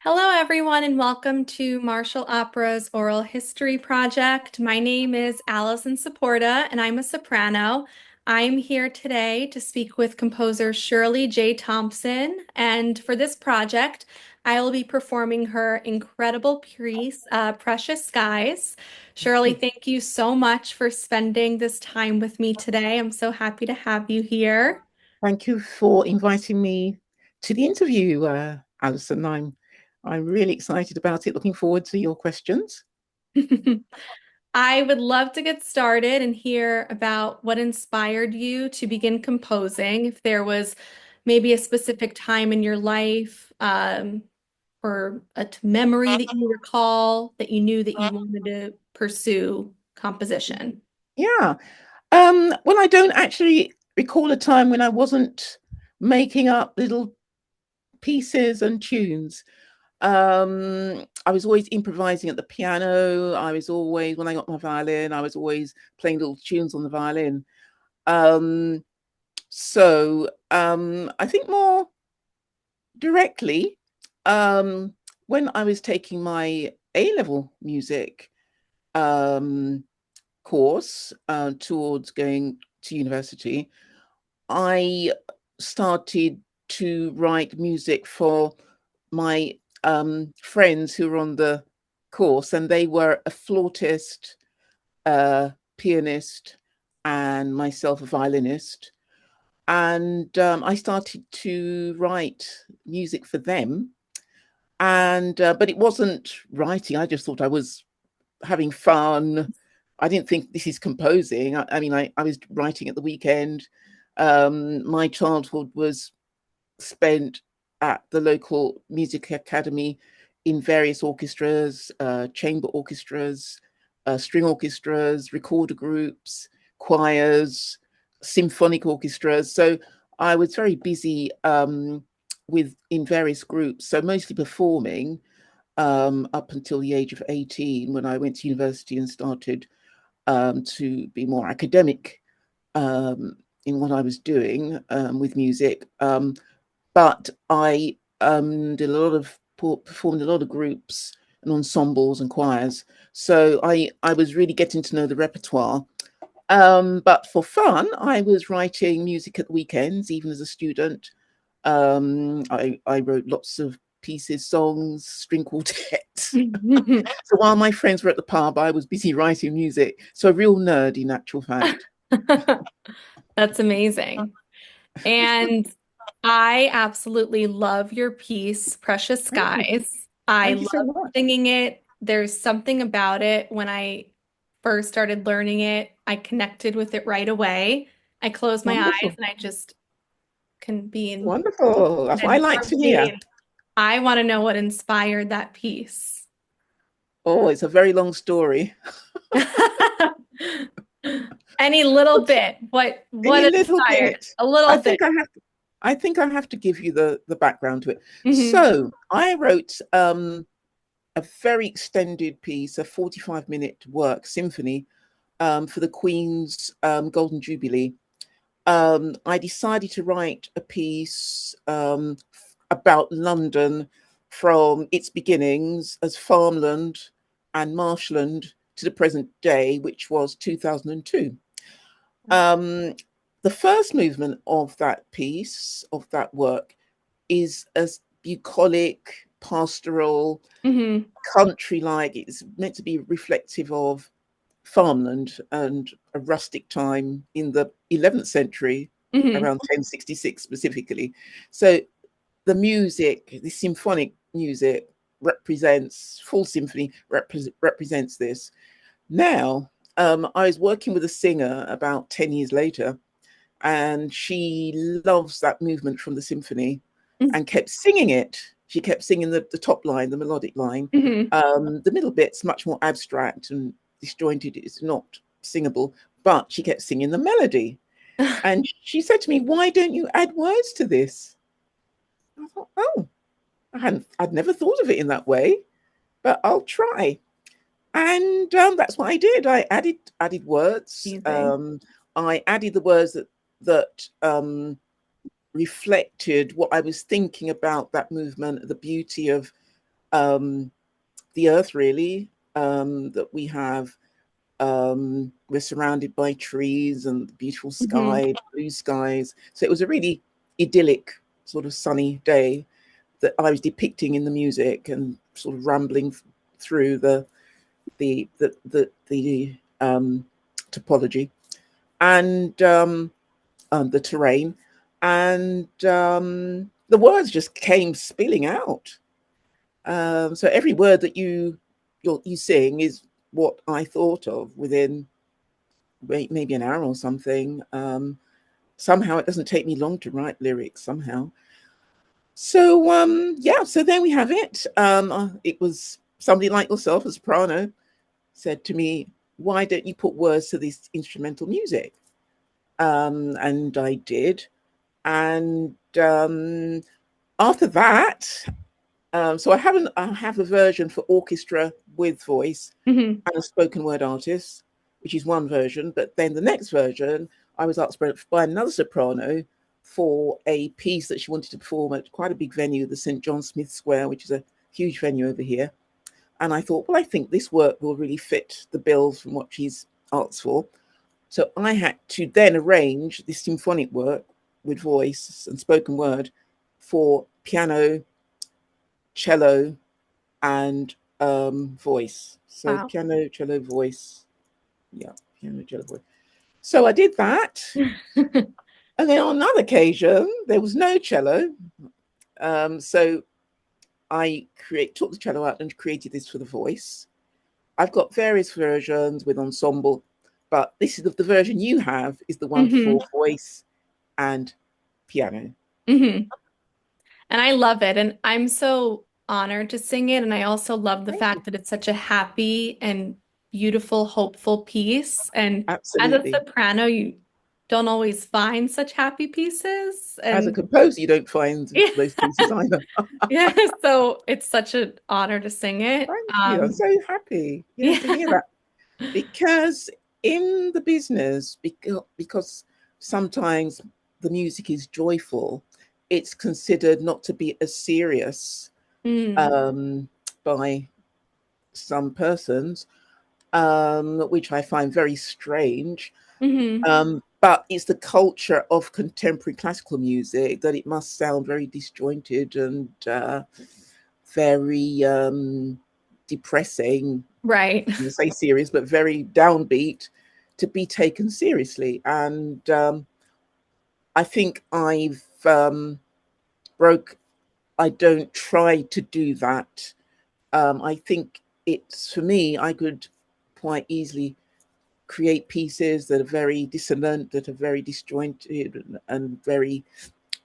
Hello, everyone, and welcome to Martial Opera's Oral History Project. My name is Alison Saporta, and I'm a soprano. I'm here today to speak with composer Shirley J. Thompson, and for this project, I will be performing her incredible piece, Precious Skies. Shirley, thank you so much for spending this time with me today. I'm so happy to have you here. Thank you for inviting me to the interview, Alison. I'm really excited about it. Looking forward to your questions. I would love to get started and hear about what inspired you to begin composing. If there was maybe a specific time in your life, or a memory that you recall that you knew that you wanted to pursue composition. Yeah. Well, I don't actually recall a time when I wasn't making up little pieces and tunes. I was always improvising at the piano. I was always, when I got my violin, I was always playing little tunes on the violin. Um, I think more directly, um, when I was taking my A-level music um, course towards going to university, I started to write music for my friends who were on the course, and they were a flautist, pianist, and myself a violinist. And I started to write music for them. And but it wasn't writing. I just thought I was having fun. I didn't think this is composing. I mean, I was writing at the weekend. My childhood was spent at the local music academy in various orchestras, chamber orchestras, string orchestras, recorder groups, choirs, symphonic orchestras. So I was very busy with in various groups. So mostly performing up until the age of 18 when I went to university and started to be more academic in what I was doing with music. But I did a lot of performed a lot of groups and ensembles and choirs. So I was really getting to know the repertoire. But for fun, I was writing music at the weekends, even as a student. I wrote lots of pieces, songs, string quartets. So while my friends were at the pub, I was busy writing music. So a real nerd in actual fact. That's amazing. And I absolutely love your piece, Precious Oh, Skies. I thank you so love much. singing it. There's something about it. When I first started learning it, I connected with it right away. I close my eyes Wonderful. and I just can be in Wonderful. That's what I and like to hear. harmony. I want to know what inspired that piece. Oh, it's a very long story. Any little bit. What Any little inspired? bit. A I little bit. think I have to, I think I have to give you the background to it. Hmm. So I wrote a very extended piece, a 45-minute work symphony for the Queen's Golden Jubilee. I decided to write a piece about London from its beginnings as farmland and marshland to the present day, which was 2002. Um, the first movement of that piece, of that work, is as bucolic, pastoral, Hmm. country-like. It's meant to be reflective of farmland and a rustic time in the 11th century, Hmm. around 1066 specifically. So the music, the symphonic music, represents full symphony represents this. Now, I was working with a singer about 10 years later, and she loves that movement from the symphony and kept singing it. She kept singing the top line, the melodic line. Hmm. The middle bit's much more abstract and disjointed. It's not singable, but she kept singing the melody. And she said to me, "Why don't you add words to this?" I thought, "Oh, I'd never thought of it in that way, but I'll try." And that's what I did. I added words. Amazing. I added the words reflected what I was thinking about that movement, the beauty of the earth, really, that we have. We're surrounded by trees and beautiful Hmm. sky, blue skies. So it was a really idyllic, sort of sunny day that I was depicting in the music and sort of rambling through the topology and the terrain, and the words just came spilling out. So every word that you sing is what I thought of within maybe an hour or something. Somehow it doesn't take me long to write lyrics. Somehow, so yeah. So there we have it. It was somebody like yourself, a soprano, said to me, "Why don't you put words to this instrumental music?" And I did. And after that, so I have a version for orchestra with voice Hmm. and a spoken word artist, which is one version. But then the next version, I was asked by another soprano for a piece that she wanted to perform at quite a big venue, the St. John Smith Square, which is a huge venue over here. And I thought, well, I think this work will really fit the bills from what she's asked for. So I had to then arrange this symphonic work with voice and spoken word for piano, cello, and voice. So Wow. piano, cello, voice. Yeah, piano, cello, voice. So I did that. And then on another occasion, there was no cello. So I took the cello out and created this for the voice. I've got various versions with ensemble, but this is the version you have is the one Hmm. for voice and piano. Hmm. And I love it. And I'm so honored to sing it. And I also love the Thank you. fact that it's such a happy and beautiful, hopeful piece. And as a Absolutely. soprano, you don't always find such happy pieces. As a And composer, you don't find yeah, those pieces either. yeah, so it's such an honor to sing it. Thank you. I'm so happy, yeah, to hear Yeah. that. Because in the business, because sometimes the music is joyful, it's considered not to be as serious Mm. um, by some persons, which I find very strange. Hmm. But it's the culture of contemporary classical music that it must sound very disjointed and very depressing. Right. I say serious, but very downbeat to be taken seriously. And I think broke. I don't try to do that. I think it's for me. I could quite easily create pieces that are very dissonant, that are very disjointed, and very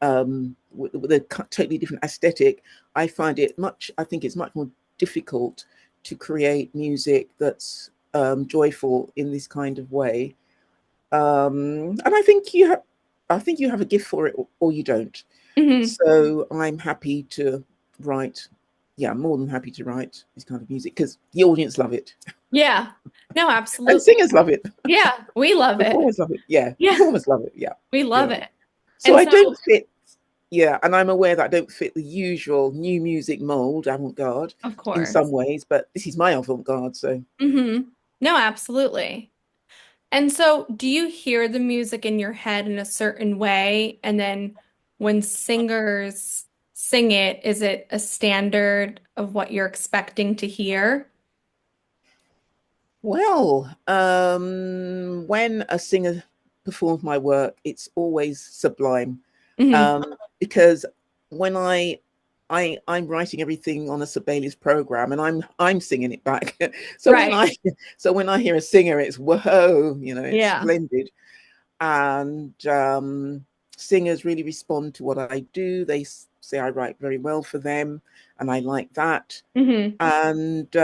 with a totally different aesthetic. I find it much. I think it's much more difficult to create music that's joyful in this kind of way. And I think you have. I think you have a gift for it, or you don't. Hmm. So I'm happy to write. Yeah, I'm more than happy to write this kind of music because the audience love it Yeah. No, and absolutely. singers love it. Yeah, we love it. Performers love it. Yeah, Yeah, performers love it. Yeah, we you love know. it. So And I so, don't fit. Yeah, and I'm aware that I don't fit the usual new music mold, avant-garde, of in some course. ways, but this is my avant-garde. So Hmm. No, absolutely. And so, do you hear the music in your head in a certain way? And then when singers sing it, is it a standard of what you're expecting to hear? well, when a singer performs my work, it's always sublime. Hmm. Because when I'm writing everything on a Sibelius program and I'm singing it back. so when Right. I so when I hear a singer, it's whoa, it's Yeah. splendid. And singers really respond to what I do. They say I write very well for them, and I like that. Hmm. And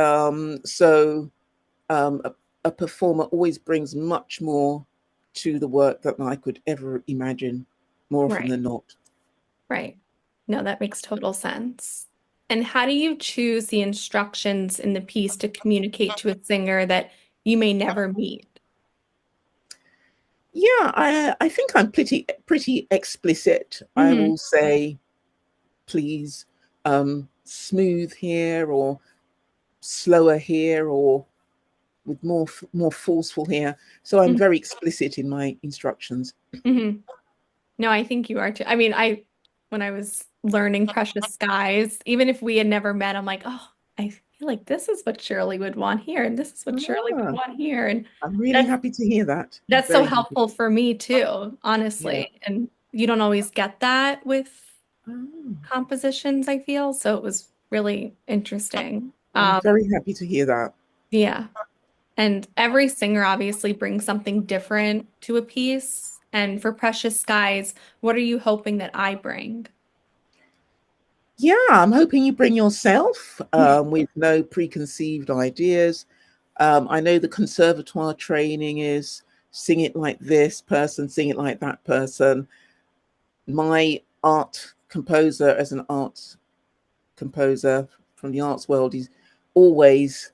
a performer always brings much more to the work than I could ever imagine, more often Right. than not. Right. No, that makes total sense. And how do you choose the instructions in the piece to communicate to a singer that you may never meet? Yeah, I think I'm pretty explicit. I Hmm. will say please, smooth here or slower here or with more forceful here. So I'm very explicit in my instructions. Mm-hmm. No, I think you are too. I mean, when I was learning Precious Skies, even if we had never met, I'm like, oh, I feel like this is what Shirley would want here, and this is what Shirley would Ah, want here. And I'm really that's happy to hear that. that's so Very happy. helpful for me too, Yeah. honestly. And you don't always get that with Oh, compositions, I feel. So it was really interesting. I'm very happy to hear that. Yeah. And every singer obviously brings something different to a piece. And for Precious Skies, what are you hoping that I bring? Yeah, I'm hoping you bring yourself with no preconceived ideas. I know the conservatoire training is sing it like this person, sing it like that person. My art composer, as an art composer from the arts world, is always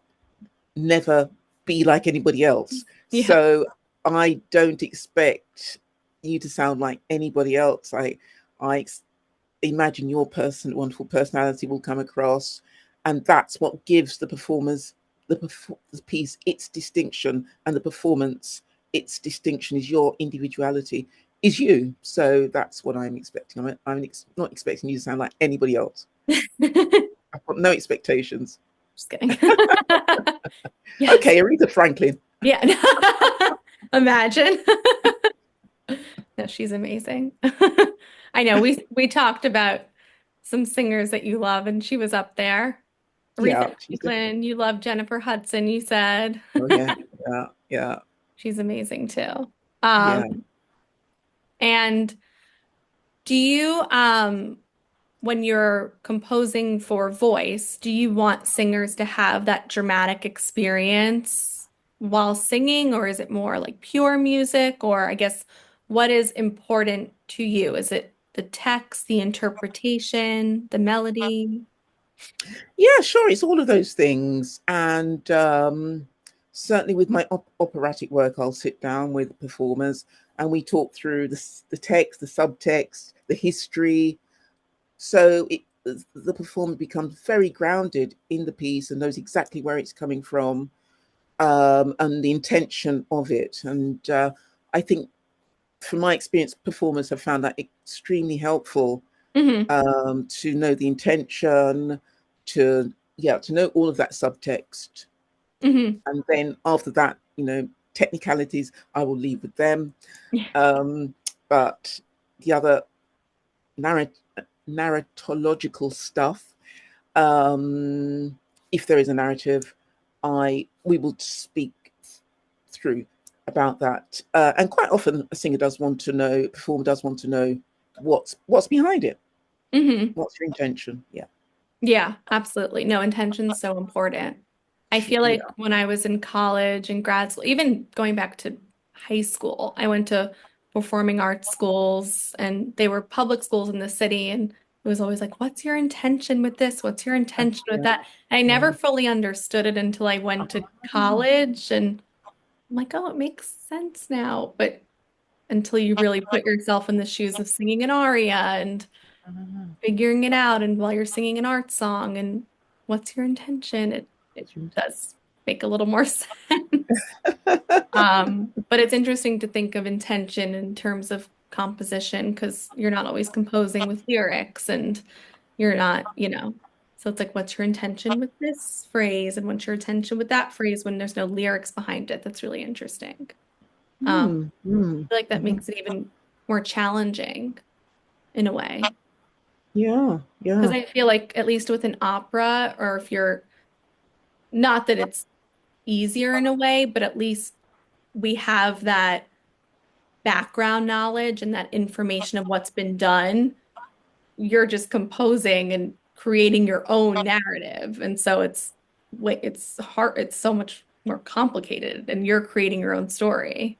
never be like anybody else. Yeah. So I don't expect you to sound like anybody else. I imagine your wonderful personality will come across, and that's what gives the performers the piece its distinction, and the performance its distinction is your individuality, is you. So that's what I'm expecting. Not expecting you to sound like anybody else. I've got no expectations. Just kidding. Yes. Okay, Aretha Franklin. Yeah. Imagine. No, she's amazing. I know we talked about some singers that you love, and she was up there. Aretha Yeah, she's definitely. Franklin, you love Jennifer Hudson, you said. Oh yeah, yeah, yeah, She's amazing too. yeah. Um, and do you when you're composing for voice, do you want singers to have that dramatic experience while singing, or is it more like pure music? Or I guess what is important to you? Is it the text, the interpretation, the melody? Yeah, sure. It's all of those things. And certainly with my operatic work, I'll sit down with performers and we talk through the text, the subtext, the history. So the performer becomes very grounded in the piece and knows exactly where it's coming from, and the intention of it. And I think, from my experience, performers have found that extremely helpful, Hmm. to know the intention, to know all of that subtext, Hmm. and then after that, technicalities I will leave with them. Yeah. Um, but the other narrat- narratological stuff, um, if there is a narrative, I we will speak through about that. And quite often, a performer does want to know what's behind it. Hmm. What's your intention? Yeah, Yeah, absolutely. No, intention's so important. I feel like yeah, when I was in college and grad school, even going back to high school, I went to performing arts schools and they were public schools in the city. And it was always like, what's your intention with this? What's your intention with yeah, that? And I yeah. never fully understood it until I went to college. And I'm like, oh, it makes sense now. But until you really put yourself in the shoes of singing an aria and figuring it out and while you're singing an art song and what's your intention, it does make a little more sense. But it's interesting to think of intention in terms of composition because you're not always composing with lyrics and you're not, so it's like, what's your intention with this phrase and what's your intention with that phrase when there's no lyrics behind it? That's really interesting. I Mm, mm, feel like that mhm. makes it even more challenging in a way. Yeah, Because yeah. I feel like at least with an opera, or if you're not that it's easier in a way, but at least we have that background knowledge and that information of what's been done. You're just composing and creating your own narrative. And so it's hard, it's so much more complicated, and you're creating your own story.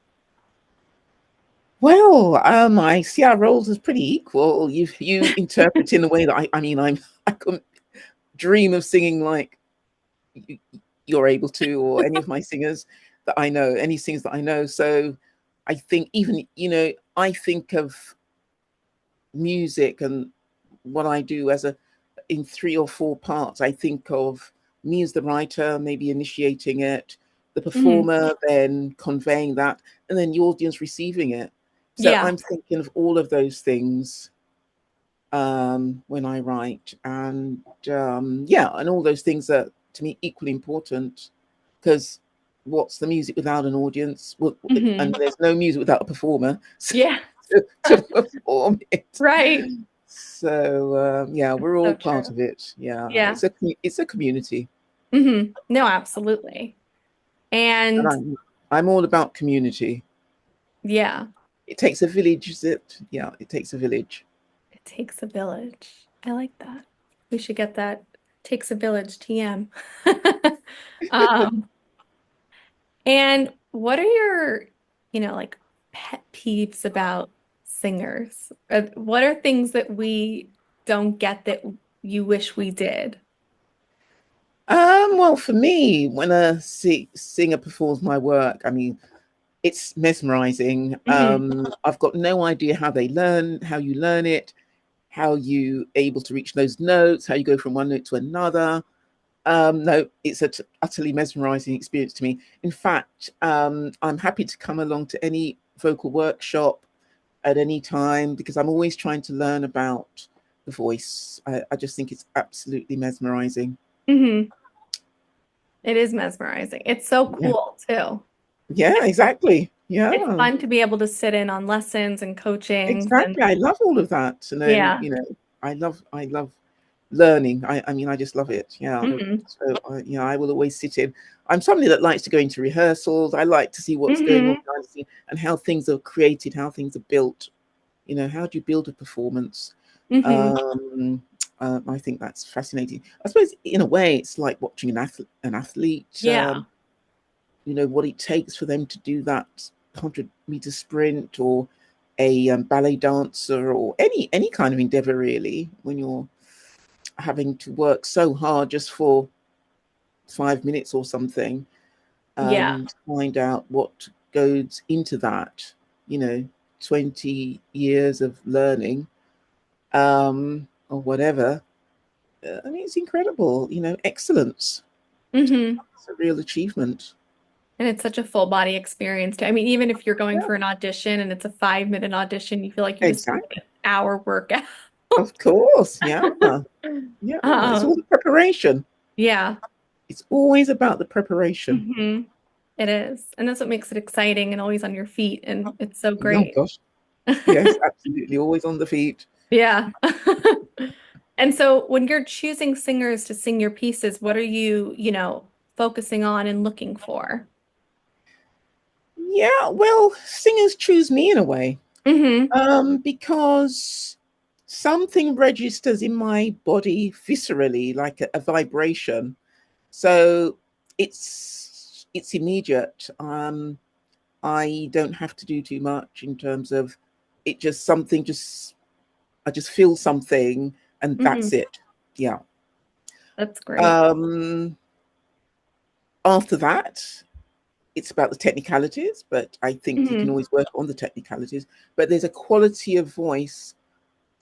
Well, I see our roles as pretty equal. You interpret in a way that I mean, I couldn't dream of singing like you, you're able to, or any of my singers that I know, any singers that I know. So I think, even, I think of music and what I do as in 3 or 4 parts. I think of me as the writer, maybe initiating it, the Hmm. performer then conveying that, and then the audience receiving it. So Yeah. I'm thinking of all of those things when I write, and yeah, and all those things are to me equally important, because what's the music without an audience? Well, and Hmm. there's no music without a performer Yeah. to perform it. Right. So yeah, we're all So part true. of it. Yeah, Yeah. it's a community, No, absolutely. and And I'm all about community. yeah, It takes a village, is it? Yeah, it takes a village. it takes a village. I like that. We should get that takes a village TM. Um, and what are your, like pet peeves about singers? What are things that we don't get that you wish we did? Well, for me, when a singer performs my work, I mean, it's mesmerizing. Hmm. I've got no idea how you learn it, how you able to reach those notes, how you go from one note to another. No, it's a utterly mesmerizing experience to me. In fact, I'm happy to come along to any vocal workshop at any time, because I'm always trying to learn about the voice. I just think it's absolutely mesmerizing. Hmm. It is mesmerizing. It's so Yeah, cool too. yeah, exactly. It's Yeah, fun to be able to sit in on lessons and coachings and exactly. I love all of that. And then, yeah. I love learning. I mean, I just love it. Yeah. Hmm. So, I will always sit in. I'm somebody that likes to go into rehearsals. I like to see what's going on Hmm. behind the scene and how things are created, how things are built. How do you build a performance? Hmm. Um, I think that's fascinating. I suppose, in a way, it's like watching an athlete. Yeah. What it takes for them to do that 100-meter sprint, or a ballet dancer, or any kind of endeavor, really, when you're having to work so hard just for 5 minutes or something, Yeah. to find out what goes into that, you know 20 years of learning, or whatever. I mean, it's incredible, excellence. Hmm. It's a real achievement. And it's such a full body experience too. I mean, even if you're going Yeah, for an audition and it's a 5-minute audition, you feel like you just did exactly. an hour workout. Of course, yeah. Yeah, it's all Um, the preparation. yeah. It's always about the preparation. Hmm. It is. And that's what makes it exciting and always on your feet. And it's so Oh great. gosh, yes, absolutely, always on the feet. Yeah. And so when you're choosing singers to sing your pieces, what are you, focusing on and looking for? Yeah, well, singers choose me in a way, Hmm. because something registers in my body viscerally, like a vibration. So it's immediate. I don't have to do too much in terms of it. Just something, just I just feel something, and Hmm. that's it. Yeah. That's great. Um, After that, it's about the technicalities, but I think you can Hmm. always work on the technicalities. But there's a quality of voice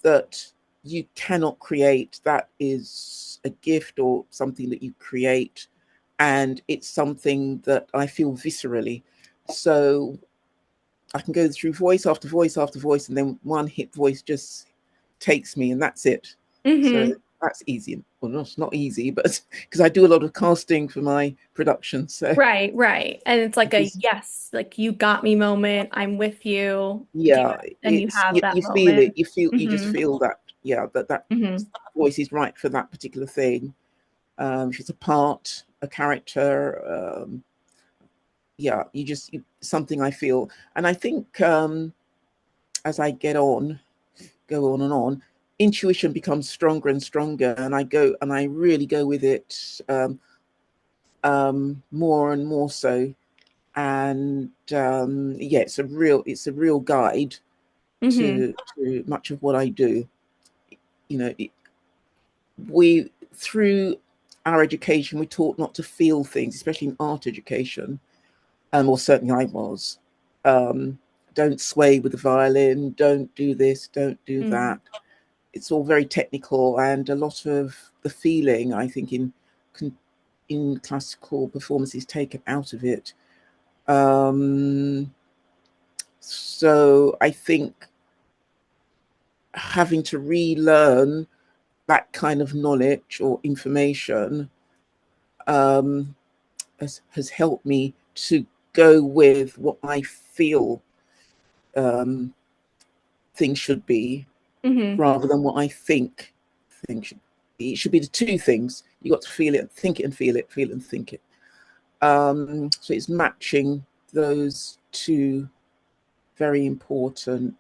that you cannot create. That is a gift, or something that you create, and it's something that I feel viscerally. So I can go through voice after voice after voice, and then one hit voice just takes me, and that's it. So Hmm. that's easy. Well, not easy, but because I do a lot of casting for my production, so Right, right. And it's like it a is. yes, like you got me moment. I'm with you. Do Yeah, and you it's have that you feel it. moment. You just Hmm. feel that. Yeah, that Hmm. voice is right for that particular thing. If it's a part, a character, yeah, something I feel, and I think, as I go on and on, intuition becomes stronger and stronger, and I really go with it, more and more so. And yeah, it's a real guide Hmm. to much of what I do. You know, we through our education, we taught not to feel things, especially in art education, or certainly I was. Um, don't sway with the violin. Don't do this. Don't do Hmm. that. it's all very technical, and a lot of the feeling, I think, in classical performance is taken out of it. Um, so I think having to relearn that kind of knowledge or information um, has helped me to go with what I feel um, things should be, Hmm. rather than what I think things should be. It should be the two things. You got to feel it, think it, and feel it and think it. So it's matching those two very important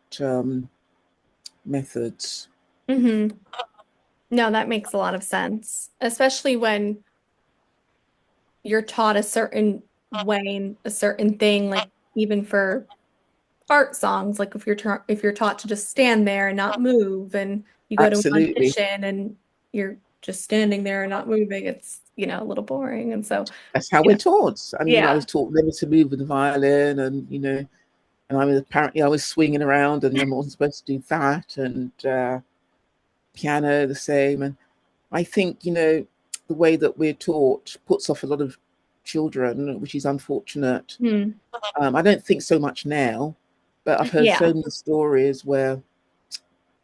methods. Hmm. No, that makes a lot of sense, especially when you're taught a certain way and a certain thing, like even for art songs, like if you're taught to just stand there and not move, and you go to an Absolutely. audition and you're just standing there and not moving, it's, a little boring. And so, That's how we're yeah, taught. I mean, I yeah, was taught never to move with the violin, and and I was swinging around, and I wasn't supposed to do that, and piano the same. And I think the way that we're taught puts off a lot of children, which is unfortunate. hmm, I don't think so much now, but I've heard yeah, so many stories where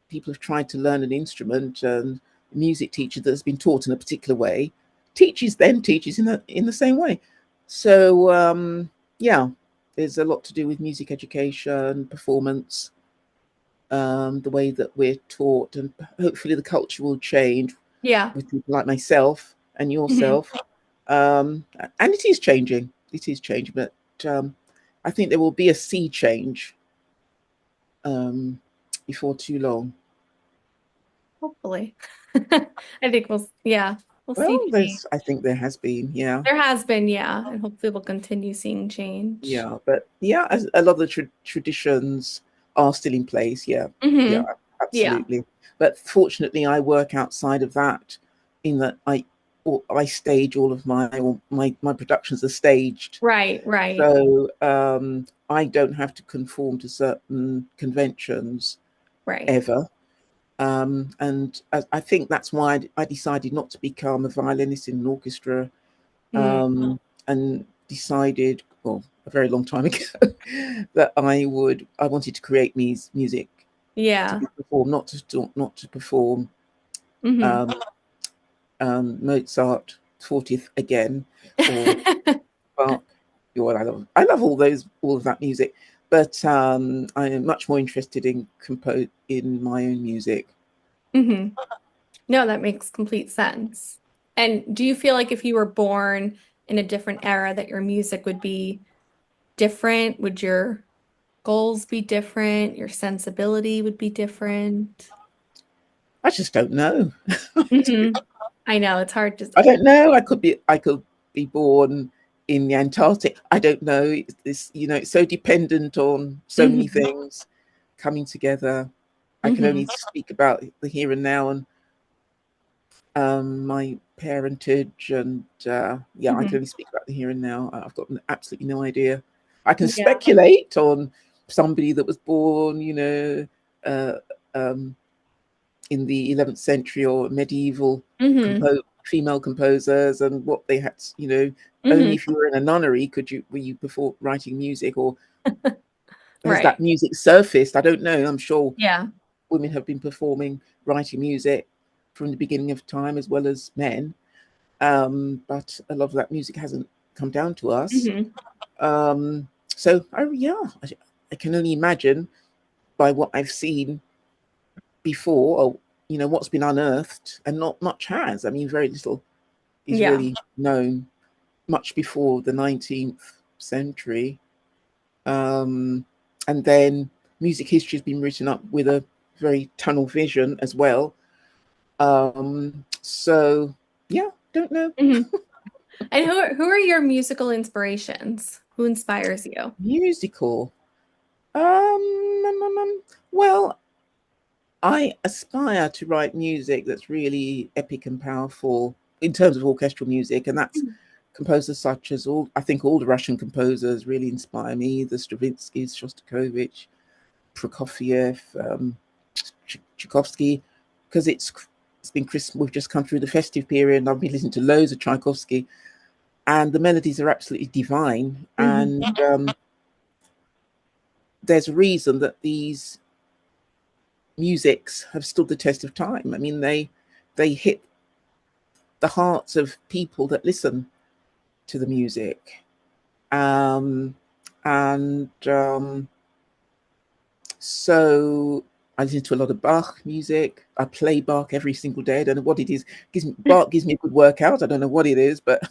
people have tried to learn an instrument, and a music teacher that's been taught in a particular way teaches in the same way. So yeah, there's a lot to do with music education, performance, the way that we're taught, and hopefully the culture will change yeah, with people like myself and hmm, yourself. And it is changing. It is changing, but I think there will be a sea change um, before too long. hopefully. I think we'll see Well, change. I think there has been, yeah, There has been, yeah, and hopefully we'll continue seeing change. yeah, but yeah, as a lot of the traditions are still in place. Yeah, yeah, Hmm. Yeah, absolutely. But fortunately, I work outside of that, in that I stage all of my productions are staged. right, right, So I don't have to conform to certain conventions right. ever. And I think that's why I decided not to become a violinist in an orchestra, Mm, and decided, well, a very long time ago, that I wanted to create music to yeah. be performed, not to perform Hmm. um, Mozart 40th again, or Bach. Well, I love all of that music, but I am much more interested in compose in my own music. Hmm. No, that makes complete sense. And do you feel like if you were born in a different era that your music would be different? Would your goals be different? Your sensibility would be different? I just don't know. Hmm. I know it's hard to. I don't know. I could be born in the Antarctic. I don't know. It's so dependent on so many Hmm. things coming together. I can Hmm. only speak about the here and now, and my parentage, and yeah, I can Hmm. only speak about the here and now. I've got absolutely no idea. I can Yeah. speculate on somebody that was born, uh, um, in the 11th century or medieval Hmm. female composers, and what they had, only Hmm. if you were in a nunnery were you before writing music, or has Right. that music surfaced? I don't know. I'm sure Yeah. women have been performing, writing music from the beginning of time as well as men, but a lot of that music hasn't come down to us. Hmm. So yeah, I can only imagine by what I've seen before, or what's been unearthed, and not much has. I mean, very little is Yeah. really known much before the 19th century. Um, and then music history has been written up with a very tunnel vision as well. So yeah, don't know. Hmm. And who are your musical inspirations? Who inspires you? Musical. Well, I aspire to write music that's really epic and powerful in terms of orchestral music, and that's composers such as I think all the Russian composers really inspire me. The Stravinskys, Shostakovich, Prokofiev, Tchaikovsky. because it's been Christmas. We've just come through the festive period, and I've been listening to loads of Tchaikovsky, and the melodies are absolutely divine. Mhm. And there's a reason that these musics have stood the test of time. I mean, they hit the hearts of people that listen to the music. And so I listen to a lot of Bach music. I play Bach every single day. I don't know what it is. Bach gives me a good workout. I don't know what it is, but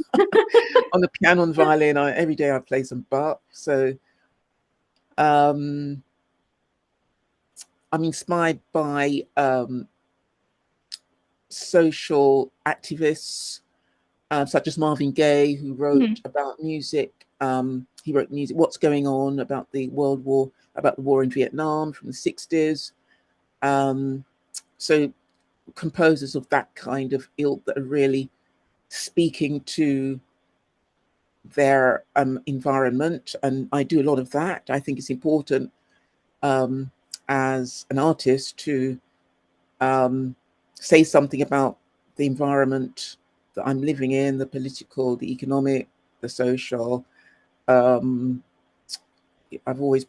on the piano and violin, every day I play some Bach. So I'm inspired by social activists such as Marvin Gaye, who wrote Mhm. about music. He wrote music, what's going on about the World War, about the war in Vietnam from the 60s. So composers of that kind of ilk that are really speaking to their environment. And I do a lot of that. I think it's important as an artist to say something about the environment that I'm living in, the political, the economic, the social. Um, I've always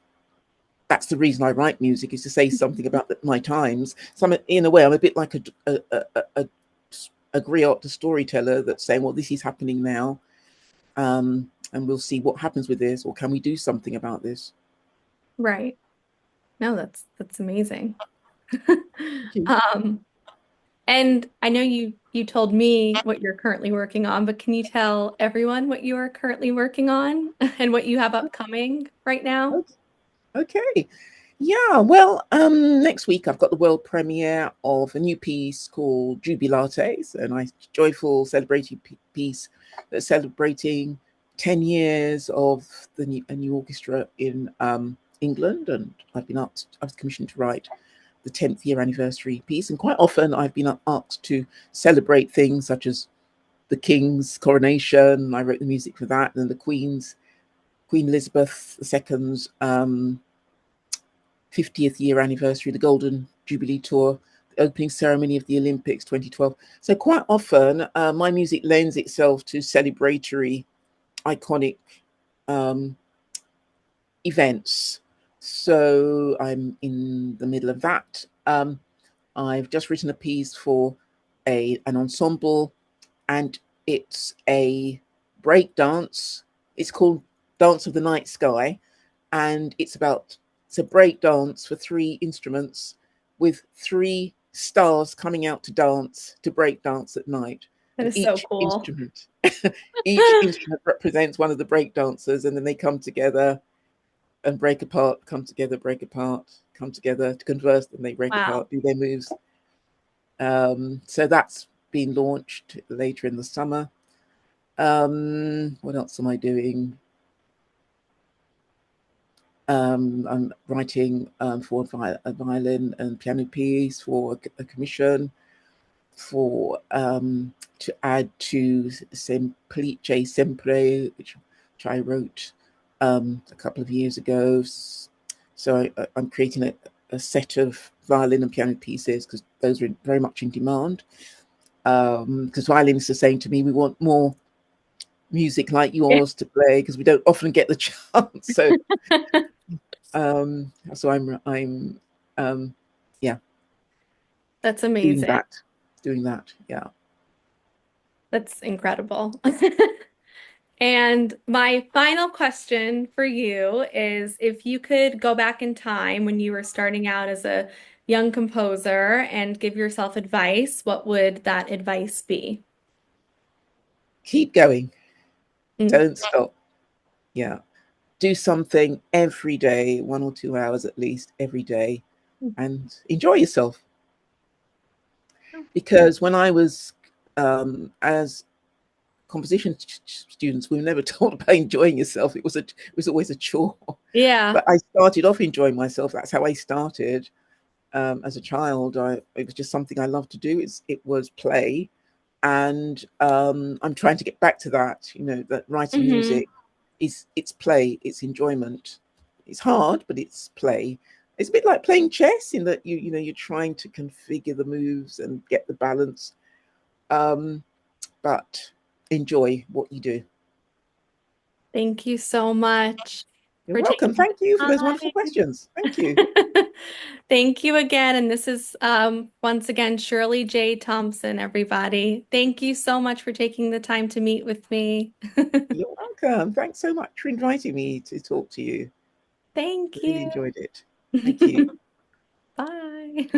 That's the reason I write music, is to say something about my times. So in a way, I'm a bit like a griot, a storyteller that's saying, well, this is happening now, and we'll see what happens with this, or can we do something about this? Right. No, that's amazing. Thank you. Um, and I know you told me what you're currently working on, but can you tell everyone what you are currently working on and what you have upcoming right now? Okay. Yeah, well, next week I've got the world premiere of a new piece called Jubilates, a nice, joyful, celebrating piece that's celebrating 10 years of a new orchestra in England. And I was commissioned to write the 10th year anniversary piece. And quite often I've been asked to celebrate things such as the King's coronation. I wrote the music for that, and the Queen Elizabeth II's 50th year anniversary, the Golden Jubilee Tour, the opening ceremony of the Olympics 2012. So quite often, my music lends itself to celebratory, iconic um, events. So I'm in the middle of that. I've just written a piece for an ensemble, and it's a break dance. It's called Dance of the Night Sky, and it's a break dance for three instruments with three stars coming out to dance, to break dance at night. That And is so cool. each instrument represents one of the break dancers, and then they come together and break apart, come together, break apart, come together to converse, and they break Wow. apart, do their moves. So that's been launched later in the summer. What else am I doing? I'm writing for a violin and piano piece for a commission for to add to Semplice Sempre, which I wrote a couple of years ago. So I'm creating a set of violin and piano pieces because those are very much in demand. Because violinists are saying to me, we want more music like yours to play because we don't often get the chance. So um, yeah, That's doing amazing. that, doing that. Yeah. That's incredible. And my final question for you is if you could go back in time when you were starting out as a young composer and give yourself advice, what would that advice be? Keep going. Mm. Don't stop. Yeah. Do something every day, 1 or 2 hours at least every day, and enjoy yourself. Because when I was as composition students, we were never told about enjoying yourself. It was always a chore. Yeah. But I started off enjoying myself. That's how I started as a child. It was just something I loved to do. It was play, and I'm trying to get back to that. You know, that writing Hmm. music it's play, it's enjoyment. It's hard, but it's play, It's a bit like playing chess in that you're trying to configure the moves and get the balance, um, but enjoy what you do. Thank you so much You're for welcome. taking Thank you for those wonderful the questions. Thank you. time. Thank you again. And this is once again Shirley J. Thompson, everybody. Thank you so much for taking the time to meet with me. You're welcome. Thanks so much for inviting me to talk to you. Thank Really you. enjoyed it. Thank you. Bye.